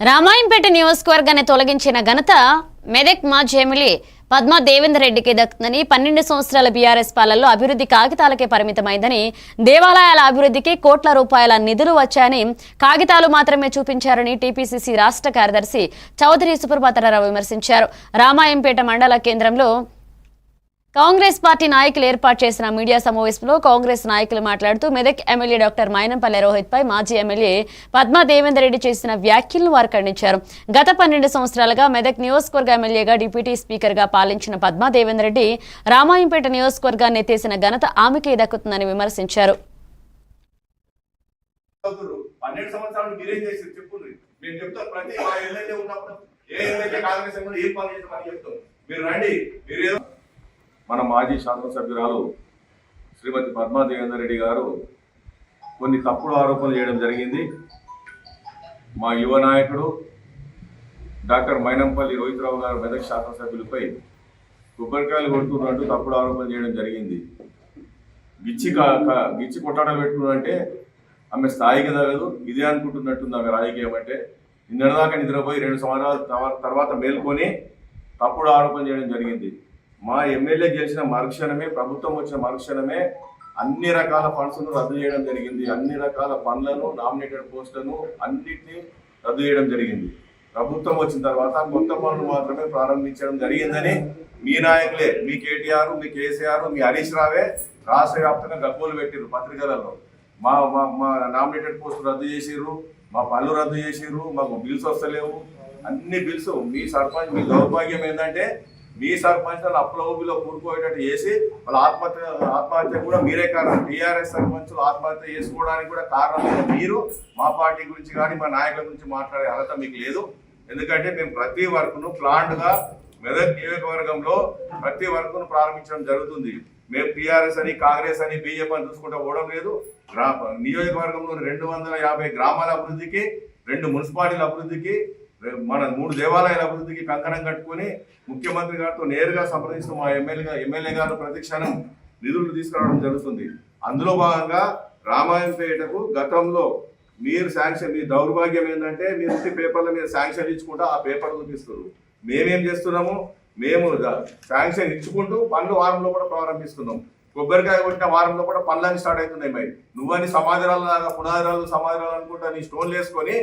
రామాయంపేట నియోజకవర్గాన్ని తొలగించిన ఘనత మెదక్ మాజీ ఎమ్మెల్యే పద్మా దేవేందర్ రెడ్డికి దక్కుతుందని 12 సంవత్సరాల బీఆర్ఎస్ పాలనలో అభివృద్ధి కాగితాలకే పరిమితమైందని, దేవాలయాల అభివృద్ధికి కోట్ల రూపాయల నిధులు వచ్చాయని కాగితాలు మాత్రమే చూపించారని టీపీసీసీ రాష్ట్ర కార్యదర్శి చౌదరి సుప్రభాతరావు విమర్శించారు. రామాయంపేట మండల కేంద్రంలో కాంగ్రెస్ పార్టీ నాయకులు ఏర్పాటు చేసిన మీడియా సమావేశంలో కాంగ్రెస్ నాయకులు మాట్లాడుతూ మెదక్ ఎమ్మెల్యే డాక్టర్ మైనంపల్లి రోహిత్ పై మాజీ ఎమ్మెల్యే పద్మా దేవేందర్ రెడ్డి చేసిన వ్యాఖ్యలను వారు ఖండించారు. గత 12 సంవత్సరాలుగా మెదక్ నియోజకవర్గ ఎమ్మెల్యేగా డిప్యూటీ స్పీకర్ గా పాలించిన పద్మా దేవేందర్ రెడ్డి రామాయంపేట నియోజకవర్గాన్ని ఎత్తేసిన ఘనత ఆమెకే దక్కుతుందని విమర్శించారు. మన మాజీ శాసనసభ్యురాలు శ్రీమతి పద్మా దేవేందర్ రెడ్డి గారు కొన్ని తప్పుడు ఆరోపణలు చేయడం జరిగింది. మా యువ నాయకుడు డాక్టర్ మైనంపల్లి రోహిత్ రావు గారు మెదక్ శాసనసభ్యులపై కొబ్బరికాయలు కొడుతున్నట్టు తప్పుడు ఆరోపణలు చేయడం జరిగింది. గిచ్చి కొట్టాడలు పెట్టుకున్నంటే ఆమె స్థాయికి తగదు, ఇదే అనుకుంటున్నట్టుంది ఆమె రాజకీయం అంటే. నిన్నటిదాకా నిద్రపోయి 2 సంవత్సరాల తర్వాత మేల్కొని తప్పుడు ఆరోపణ చేయడం జరిగింది. మా ఎమ్మెల్యే గెలిచిన మరుక్షణమే, ప్రభుత్వం వచ్చిన మరుక్షణమే అన్ని రకాల ఫండ్స్ను రద్దు చేయడం జరిగింది. అన్ని రకాల పనులను, నామినేటెడ్ పోస్టులను అన్నింటినీ రద్దు చేయడం జరిగింది. ప్రభుత్వం వచ్చిన తర్వాత కొత్త పనులు మాత్రమే ప్రారంభించడం జరిగిందని మీ నాయకులే, మీ కేటీఆర్, మీ కేసీఆర్, మీ హరీష్ రావే రాష్ట్ర వ్యాప్తంగా గగ్గోలు పెట్టిర్రు పత్రికలలో. మా మా నామినేటెడ్ పోస్టులు రద్దు చేసిర్రు, మా పనులు రద్దు చేసిర్రు, మాకు బిల్స్ వస్తలేవు. అన్ని బిల్స్ మీ సర్పంచ్, మీ దౌర్భాగ్యం ఏంటంటే మీ సర్పంచ్ అప్పుల ఊబిలో కూరుకోయేటట్టు చేసి వాళ్ళ ఆత్మహత్య కూడా మీరే కారణం. టీఆర్ఎస్ సర్పంచులు ఆత్మహత్య చేసుకోవడానికి కూడా కారణం మీరు. మా పార్టీ గురించి కానీ మా నాయకుల గురించి మాట్లాడే అర్హత మీకు లేదు. ఎందుకంటే మేము ప్రతి వర్క్ను ప్లాన్డ్గా మెదక్ నియోజకవర్గంలో ప్రతి వర్క్ను ప్రారంభించడం జరుగుతుంది. మేము టీఆర్ఎస్ అని, కాంగ్రెస్ అని, బీజేపీ అని చూసుకుంటూ పోవడం లేదు. నియోజకవర్గంలో 250 గ్రామాల అభివృద్ధికి, 2 మున్సిపాలిటీల అభివృద్ధికి, మన 3 దేవాలయాల అభివృద్ధికి కంకణం కట్టుకుని ముఖ్యమంత్రి గారితో నేరుగా సంప్రదిస్తూ మా ఎమ్మెల్యే గారు ప్రతిక్షణం నిధులు తీసుకురావడం జరుగుతుంది. అందులో భాగంగా రామాయంపేటకు గతంలో మీరు శాంక్షన్, మీ దౌర్భాగ్యం ఏంటంటే మీరు పేపర్ల మీద శాంక్షన్ ఇచ్చుకుంటూ ఆ పేపర్లు చూపిస్తారు. మేమేం చేస్తున్నాము, మేము శాంక్షన్ ఇచ్చుకుంటూ పనులు వారంలో కూడా ప్రారంభిస్తున్నాం. కొబ్బరికాయ కొట్టిన వారంలో కూడా పనులన్నీ స్టార్ట్ అవుతున్నాయి. మరి నువ్వని సమాధిరాలు లాగా పునాదిరాలు సమాధిరాలు అనుకుంటా నీ స్టోన్లు వేసుకొని